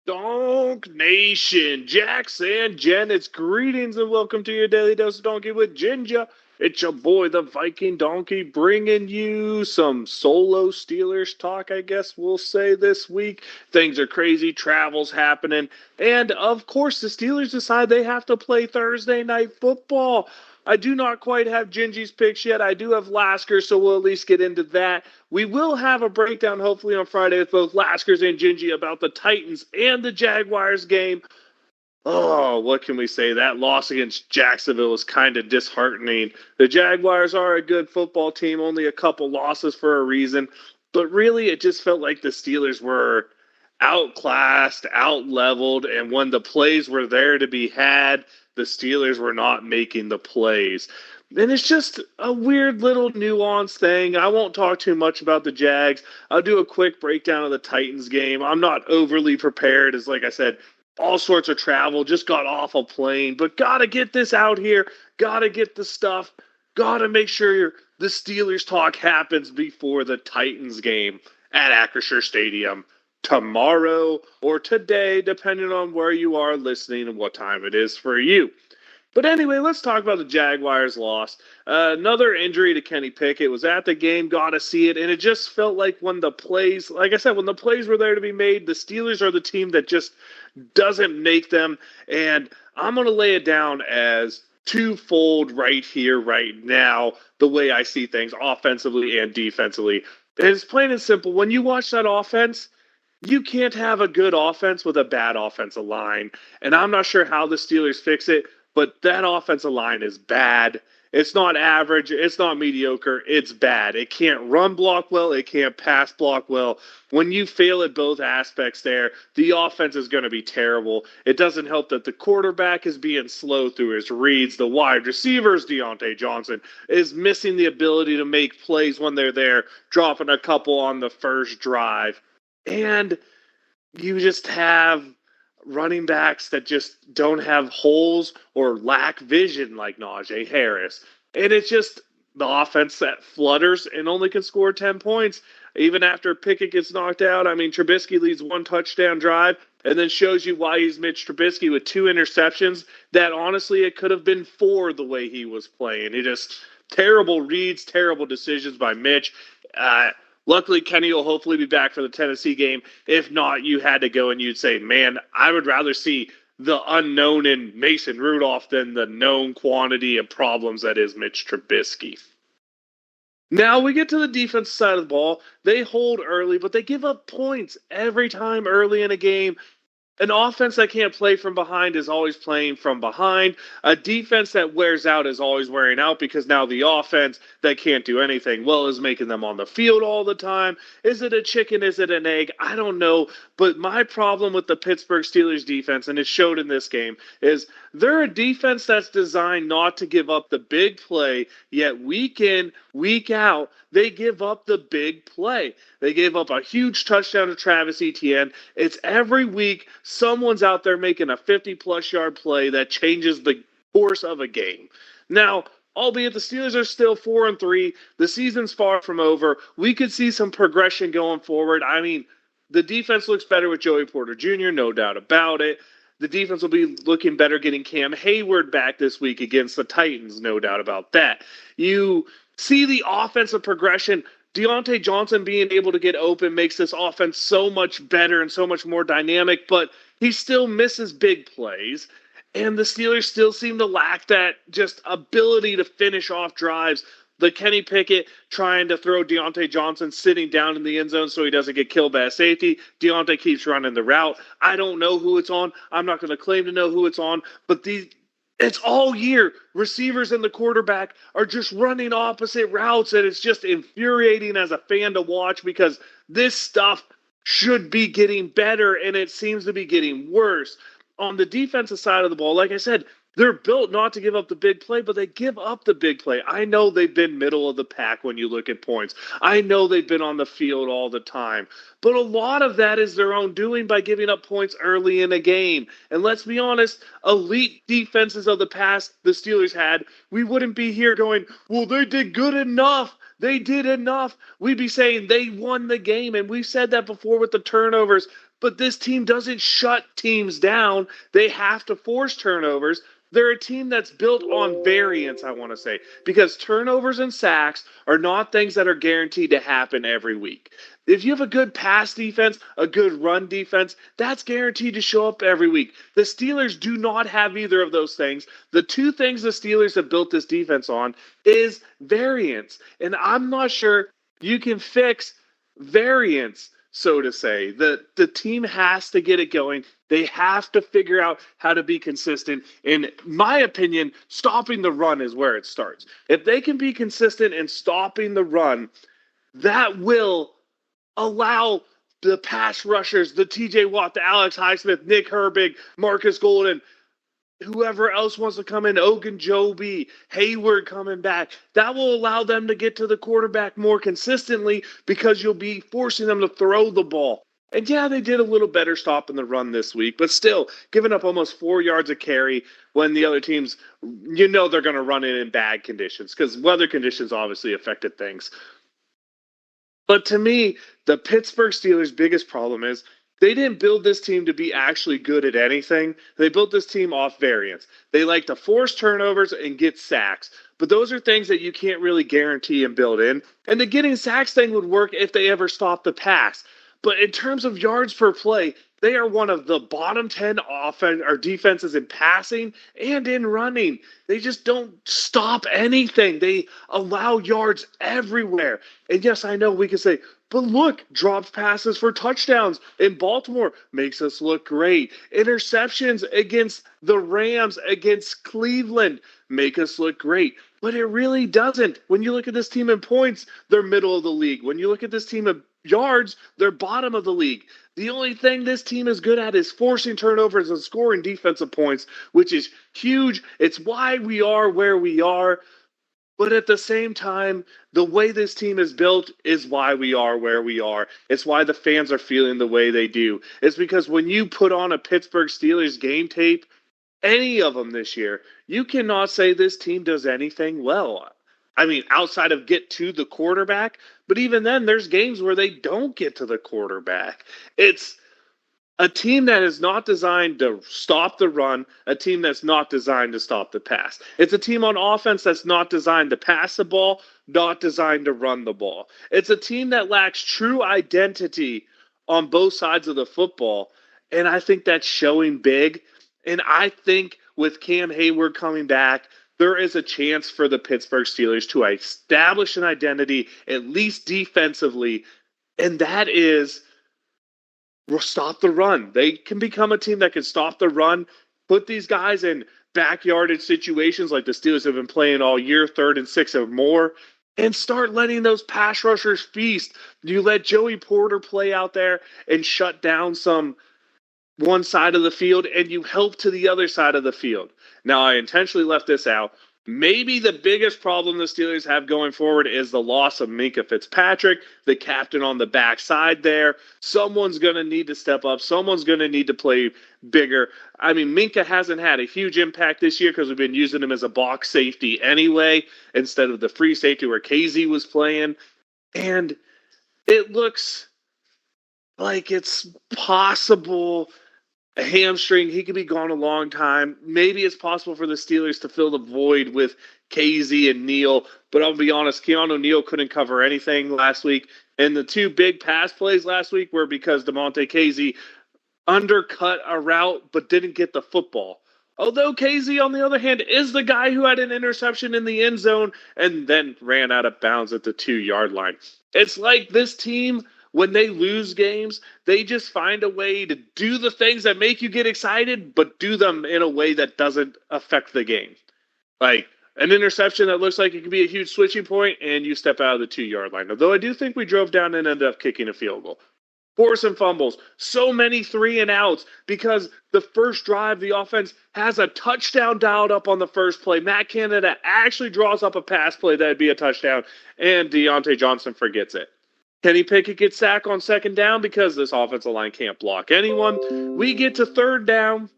Donk Nation, Jax and Jen, it's greetings and welcome to your Daily Dose of Donkey with Ginger. It's your boy, the Viking Donkey, bringing you some solo Steelers talk, I guess we'll say this week. Things are crazy, travel's happening, and of course the Steelers decide they have to play Thursday night football. I do not quite have Gingy's picks yet. I do have Lasker, so we'll at least get into that. We will have a breakdown hopefully on Friday with both Laskers and Gingy about the Titans and the Jaguars game. Oh, what can we say? That loss against Jacksonville was kind of disheartening. The Jaguars are a good football team, only a couple losses for a reason. But really, it just felt like the Steelers were outclassed, outleveled, and when the plays were there to be had, the Steelers were not making the plays. And it's just a weird little nuance thing. I won't talk too much about the Jags. I'll do a quick breakdown of the Titans game. I'm not overly prepared, as like I said, all sorts of travel, just got off a plane, but gotta get this out here, gotta get the stuff, gotta make sure the Steelers talk happens before the Titans game at Acrisure Stadium tomorrow or today, depending on where you are listening and what time it is for you. But anyway, let's talk about the Jaguars' loss. Another injury to Kenny Pickett. Was at the game, got to see it, and it just felt like when the plays, like I said, when the plays were there to be made, the Steelers are the team that just doesn't make them. And I'm going to lay it down as twofold right here, right now, the way I see things offensively and defensively. And it's plain and simple. When you watch that offense, you can't have a good offense with a bad offensive line. And I'm not sure how the Steelers fix it, but that offensive line is bad. It's not average. It's not mediocre. It's bad. It can't run block well. It can't pass block well. When you fail at both aspects there, the offense is going to be terrible. It doesn't help that the quarterback is being slow through his reads. The wide receivers, Deontay Johnson, is missing the ability to make plays when they're there, dropping a couple on the first drive. And you just have running backs that just don't have holes or lack vision like Najee Harris. And it's just the offense that flutters and only can score 10 points. Even after Pickett gets knocked out, I mean, Trubisky leads one touchdown drive and then shows you why he's Mitch Trubisky with two interceptions that honestly it could have been four the way he was playing. He just terrible reads, terrible decisions by Mitch. Luckily, Kenny will hopefully be back for the Tennessee game. If not, you had to go and you'd say, man, I would rather see the unknown in Mason Rudolph than the known quantity of problems that is Mitch Trubisky. Now we get to the defense side of the ball. They hold early, but they give up points every time early in a game. An offense that can't play from behind is always playing from behind. A defense that wears out is always wearing out because now the offense that can't do anything well is making them on the field all the time. Is it a chicken? Is it an egg? I don't know. But my problem with the Pittsburgh Steelers defense, and it showed in this game, is they're a defense that's designed not to give up the big play, yet week in, week out, they give up the big play. They gave up a huge touchdown to Travis Etienne. It's every week someone's out there making a 50-plus yard play that changes the course of a game. Now, albeit the Steelers are still 4-3, the season's far from over. We could see some progression going forward. I mean, the defense looks better with Joey Porter Jr., no doubt about it. The defense will be looking better getting Cam Hayward back this week against the Titans, no doubt about that. You see the offensive progression. Deontay Johnson being able to get open makes this offense so much better and so much more dynamic, but he still misses big plays. And the Steelers still seem to lack that just ability to finish off drives. The Kenny Pickett trying to throw Deontay Johnson sitting down in the end zone so he doesn't get killed by a safety. Deontay keeps running the route. I don't know who it's on. I'm not going to claim to know who it's on, but it's all year. Receivers and the quarterback are just running opposite routes, and it's just infuriating as a fan to watch because this stuff should be getting better, and it seems to be getting worse. On the defensive side of the ball, like I said, they're built not to give up the big play, but they give up the big play. I know they've been middle of the pack when you look at points. I know they've been on the field all the time. But a lot of that is their own doing by giving up points early in a game. And let's be honest, elite defenses of the past the Steelers had, we wouldn't be here going, well, they did good enough. They did enough. We'd be saying they won the game. And we've said that before with the turnovers. but this team doesn't shut teams down. They have to force turnovers. They're a team that's built on variance, I want to say, because turnovers and sacks are not things that are guaranteed to happen every week. If you have a good pass defense, a good run defense, that's guaranteed to show up every week. The Steelers do not have either of those things. The two things the Steelers have built this defense on is variance. And I'm not sure you can fix variance, so to say. The team has to get it going. They have to figure out how to be consistent. In my opinion, stopping the run is where it starts. If they can be consistent in stopping the run, that will allow the pass rushers, the TJ Watt, the Alex Highsmith, Nick Herbig, Marcus Golden, whoever else wants to come in, Ogunjobi, Hayward coming back, that will allow them to get to the quarterback more consistently because you'll be forcing them to throw the ball. And yeah, they did a little better stopping the run this week, but still, giving up almost 4 yards a carry when the other teams, they're going to run it in bad conditions because weather conditions obviously affected things. But to me, the Pittsburgh Steelers' biggest problem is they didn't build this team to be actually good at anything. They built this team off variance. They like to force turnovers and get sacks. But those are things that you can't really guarantee and build in. And the getting sacks thing would work if they ever stopped the pass. But in terms of yards per play, they are one of the bottom 10 offense or defenses in passing and in running. They just don't stop anything. They allow yards everywhere. And yes, I know we can say, but look, dropped passes for touchdowns in Baltimore makes us look great. Interceptions against the Rams, against Cleveland make us look great. But it really doesn't. When you look at this team in points, they're middle of the league. When you look at this team in yards, they're bottom of the league. The only thing this team is good at is forcing turnovers and scoring defensive points, which is huge. It's why we are where we are. But at the same time, the way this team is built is why we are where we are. It's why the fans are feeling the way they do. It's because when you put on a Pittsburgh Steelers game tape, any of them this year, you cannot say this team does anything well. I mean, outside of get to the quarterback, but even then, there's games where they don't get to the quarterback. It's a team that is not designed to stop the run, a team that's not designed to stop the pass. It's a team on offense that's not designed to pass the ball, not designed to run the ball. It's a team that lacks true identity on both sides of the football, and I think that's showing big. And I think with Cam Hayward coming back, there is a chance for the Pittsburgh Steelers to establish an identity, at least defensively, and that is stop the run. They can become a team that can stop the run, put these guys in backyarded situations like the Steelers have been playing all year, 3rd and 6 or more, and start letting those pass rushers feast. You let Joey Porter play out there and shut down one side of the field, and you help to the other side of the field. Now, I intentionally left this out. Maybe the biggest problem the Steelers have going forward is the loss of Minkah Fitzpatrick, the captain on the backside there. Someone's going to need to step up. Someone's going to need to play bigger. I mean, Minkah hasn't had a huge impact this year because we've been using him as a box safety anyway, instead of the free safety where KZ was playing. And it looks like it's possible a hamstring. He could be gone a long time. Maybe it's possible for the Steelers to fill the void with KZ and Neal, but I'll be honest, Keanu Neal couldn't cover anything last week. And the two big pass plays last week were because DeMonte KZ undercut a route but didn't get the football. Although KZ, on the other hand, is the guy who had an interception in the end zone and then ran out of bounds at the 2-yard line. It's like this team, when they lose games, they just find a way to do the things that make you get excited, but do them in a way that doesn't affect the game. Like an interception that looks like it could be a huge switching point, and you step out of the 2-yard line. Although I do think we drove down and ended up kicking a field goal. Force and fumbles. So many 3-and-outs because the first drive, the offense has a touchdown dialed up on the first play. Matt Canada actually draws up a pass play that would be a touchdown, and Deontay Johnson forgets it. Kenny Pickett gets sacked on 2nd down because this offensive line can't block anyone. We get to 3rd down.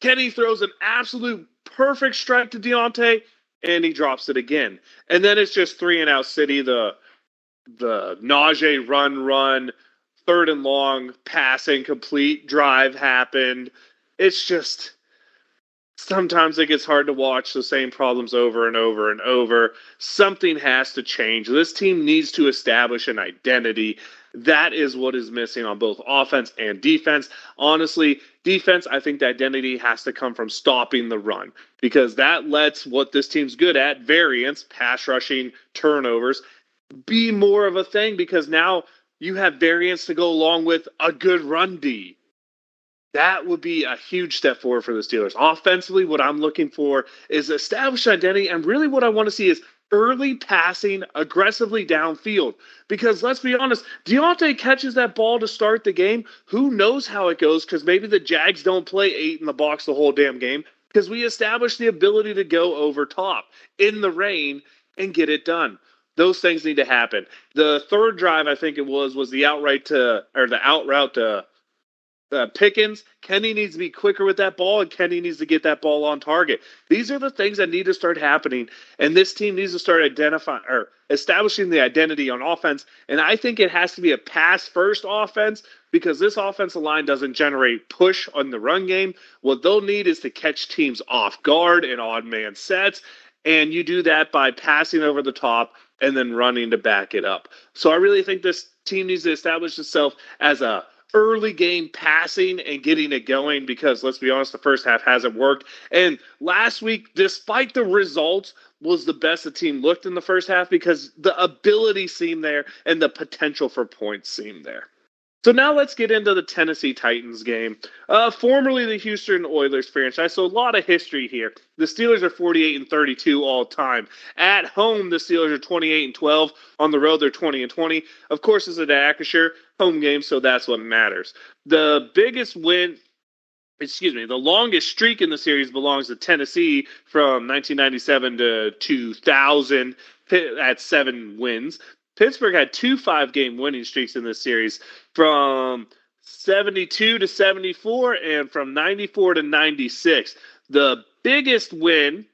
Kenny throws an absolute perfect strike to Deontay, and he drops it again. And then it's just 3-and-out city, the Najee run, third and long, pass incomplete, drive happened. It's just sometimes it gets hard to watch the same problems over and over and over. Something has to change. This team needs to establish an identity. That is what is missing on both offense and defense. Honestly, defense, I think the identity has to come from stopping the run because that lets what this team's good at, variance, pass rushing, turnovers, be more of a thing because now you have variance to go along with a good run D. That would be a huge step forward for the Steelers. Offensively, what I'm looking for is established identity, and really what I want to see is early passing aggressively downfield. Because let's be honest, Deontay catches that ball to start the game. Who knows how it goes? Because maybe the Jags don't play 8 in the box the whole damn game. Because we established the ability to go over top in the rain and get it done. Those things need to happen. The third drive, I think it was the out route to Pickens. Kenny needs to be quicker with that ball, and Kenny needs to get that ball on target. These are the things that need to start happening, and this team needs to start identifying or establishing the identity on offense. And I think it has to be a pass-first offense because this offensive line doesn't generate push on the run game. What they'll need is to catch teams off guard in odd-man sets, and you do that by passing over the top and then running to back it up. So I really think this team needs to establish itself as a early game passing and getting it going because let's be honest, the first half hasn't worked. And last week, despite the results, was the best the team looked in the first half because the ability seemed there and the potential for points seemed there. So now let's get into the Tennessee Titans game. Formerly the Houston Oilers franchise, so a lot of history here. The Steelers are 48-32 all time. At home, the Steelers are 28-12. On the road, they're 20-20. Of course, it's a Acrisure home game, so that's what matters. The longest streak in the series belongs to Tennessee from 1997 to 2000 at 7 wins. Pittsburgh had 2 5-game winning streaks in this series from 72 to 74 and from 94 to 96. The biggest win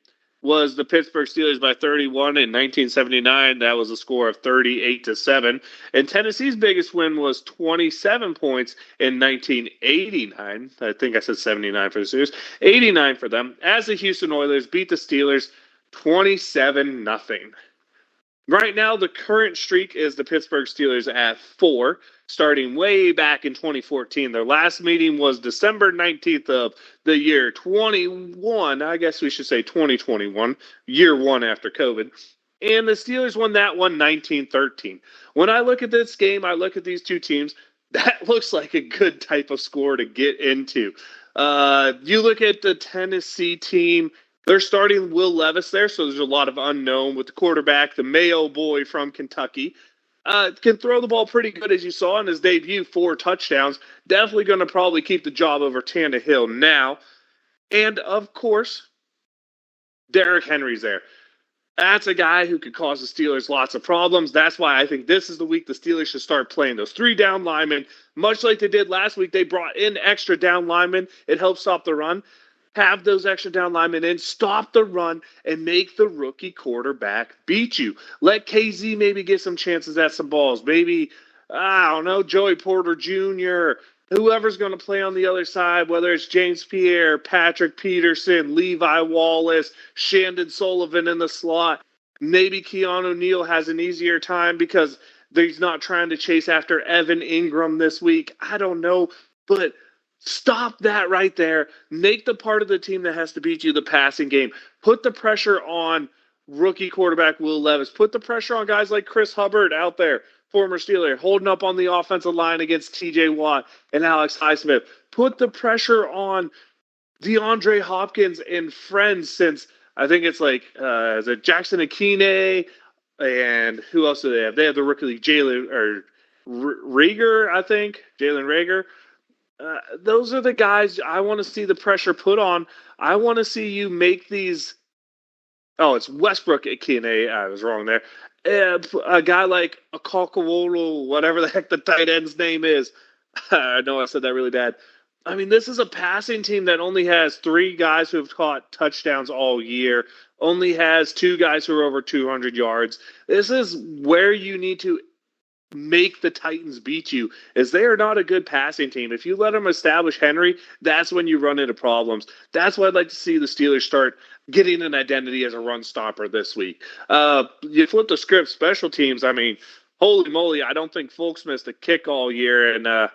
was the Pittsburgh Steelers by 31 in 1979. That was a score of 38 to 7. And Tennessee's biggest win was 27 points in 1989. I think I said 79 for the Steelers. 89 for them. As the Houston Oilers beat the Steelers 27-0. Right now, the current streak is the Pittsburgh Steelers at 4, starting way back in 2014. Their last meeting was December 19th of the year 21. I guess we should say 2021, year 1 after COVID. And the Steelers won that one 19-13. When I look at this game, I look at these two teams, that looks like a good type of score to get into. You look at the Tennessee team, they're starting Will Levis there, so there's a lot of unknown with the quarterback, the Mayo boy from Kentucky. Can throw the ball pretty good, as you saw in his debut, 4 touchdowns. Definitely going to probably keep the job over Tannehill now. And, of course, Derrick Henry's there. That's a guy who could cause the Steelers lots of problems. That's why I think this is the week the Steelers should start playing those 3 down linemen. Much like they did last week, they brought in extra down linemen. It helps stop the run. Have those extra down linemen in, stop the run, and make the rookie quarterback beat you. Let KZ maybe get some chances at some balls. Maybe, I don't know, Joey Porter Jr., whoever's going to play on the other side, whether it's James Pierre, Patrick Peterson, Levi Wallace, Shandon Sullivan in the slot. Maybe Keanu Neal has an easier time because he's not trying to chase after Evan Ingram this week. I don't know, but stop that right there. Make the part of the team that has to beat you the passing game. Put the pressure on rookie quarterback Will Levis. Put the pressure on guys like Chris Hubbard out there, former Steeler, holding up on the offensive line against T.J. Watt and Alex Highsmith. Put the pressure on DeAndre Hopkins and friends since I think it's like is it Jackson Akine and who else do they have? They have the rookie Jalen Reagor, I think. Jalen Reagor. Those are the guys I want to see the pressure put on. I want to see you make these. Oh, it's Westbrook Akine. I was wrong there. A guy like Akokawolo, whatever the heck the tight end's name is. I know I said that really bad. I mean, this is a passing team that only has 3 guys who have caught touchdowns all year. Only has 2 guys who are over 200 yards. This is where you need to make the Titans beat you is they are not a good passing team. If you let them establish Henry, that's when you run into problems. That's why I'd like to see the Steelers start getting an identity as a run stopper this week. You flip the script, special teams. I mean, holy moly, I don't think Folks missed a kick all year, and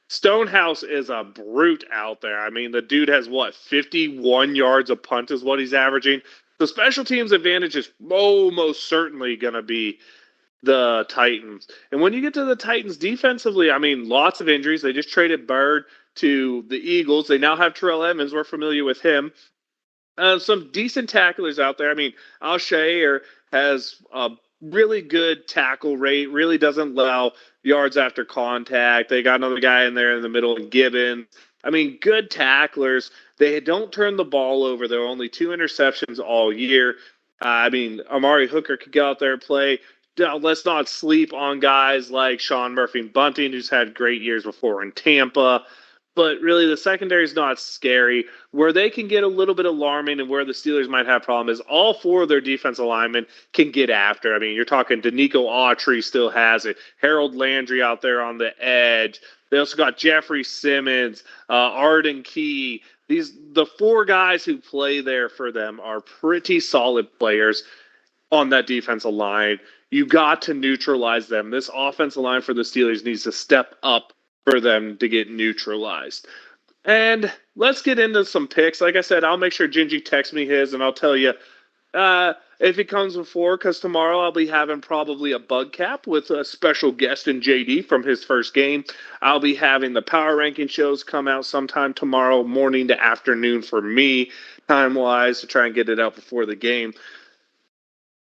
Stonehouse is a brute out there. I mean, the dude has 51 yards a punt is what he's averaging. The special teams advantage is most certainly going to be the Titans. And when you get to the Titans defensively, I mean, lots of injuries. They just traded Bird to the Eagles. They now have Terrell Edmonds. We're familiar with him. Some decent tacklers out there. I mean, Alshire has a really good tackle rate, really doesn't allow yards after contact. They got another guy in there in the middle, Gibbons. I mean, good tacklers. They don't turn the ball over. There are only 2 interceptions all year. I mean, Amari Hooker could go out there and play. Let's not sleep on guys like Sean Murphy and Bunting, who's had great years before in Tampa. But really, the secondary is not scary. Where they can get a little bit alarming and where the Steelers might have a problem is all 4 of their defensive linemen can get after. I mean, you're talking Danico Autry still has it. Harold Landry out there on the edge. They also got Jeffrey Simmons, Arden Key. The 4 guys who play there for them are pretty solid players on that defensive line. You got to neutralize them. This offensive line for the Steelers needs to step up for them to get neutralized. And let's get into some picks. Like I said, I'll make sure Gingy texts me his, and I'll tell you if it comes before, because tomorrow I'll be having probably a bug cap with a special guest in JD from his first game. I'll be having the power ranking shows come out sometime tomorrow morning to afternoon for me, time-wise, to try and get it out before the game.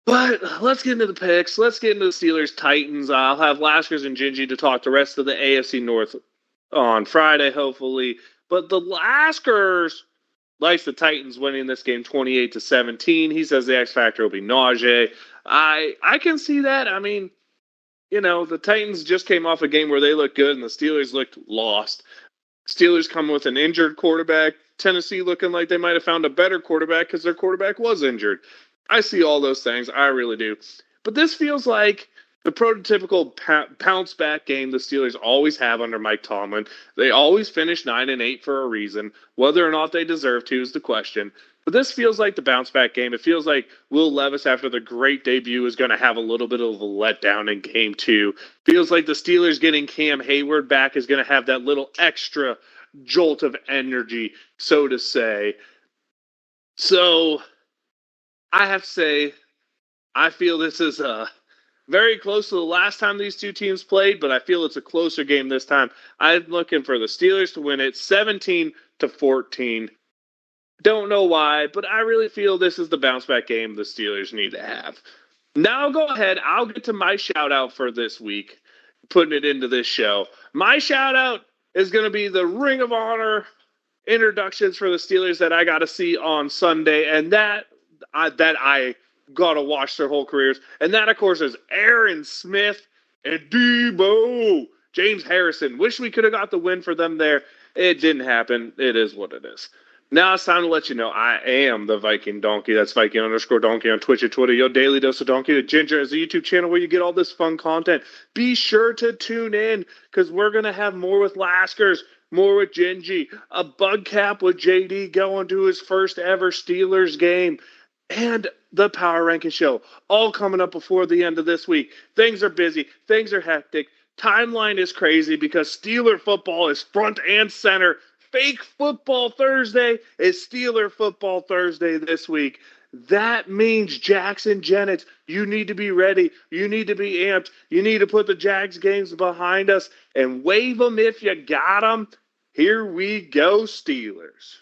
But let's get into the picks. Let's get into the Steelers-Titans. I'll have Laskers and Gingy to talk the rest of the AFC North on Friday, hopefully. But the Laskers likes the Titans winning this game 28-17. He says the X factor will be Najee. I can see that. I mean, the Titans just came off a game where they looked good and the Steelers looked lost. Steelers come with an injured quarterback. Tennessee looking like they might have found a better quarterback because their quarterback was injured. I see all those things. I really do. But this feels like the prototypical bounce back game the Steelers always have under Mike Tomlin. They always finish 9-8 for a reason. Whether or not they deserve to is the question. But this feels like the bounce back game. It feels like Will Levis, after the great debut, is going to have a little bit of a letdown in game 2. Feels like the Steelers getting Cam Hayward back is going to have that little extra jolt of energy, so to say. So I have to say, I feel this is very close to the last time these two teams played, but I feel it's a closer game this time. I'm looking for the Steelers to win it 17-14. Don't know why, but I really feel this is the bounce back game the Steelers need to have. Now go ahead. I'll get to my shout out for this week, putting it into this show. My shout out is going to be the Ring of Honor introductions for the Steelers that I got to see on Sunday, and that I got to watch their whole careers. And that, of course, is Aaron Smith and Debo. James Harrison. Wish we could have got the win for them there. It didn't happen. It is what it is. Now it's time to let you know I am the Viking Donkey. That's Viking_Donkey on Twitch and Twitter. Your daily dose of Donkey. The Ginger is a YouTube channel where you get all this fun content. Be sure to tune in because we're going to have more with Laskers, more with Gingy, a bug cap with JD going to his first ever Steelers game, and the Power Ranking Show. All coming up before the end of this week. Things are busy. Things are hectic. Timeline is crazy because Steeler football is front and center. Fake Football Thursday is Steeler Football Thursday this week. That means JAX and Jennings, you need to be ready. You need to be amped. You need to put the JAX games behind us and wave them if you got them. Here we go, Steelers.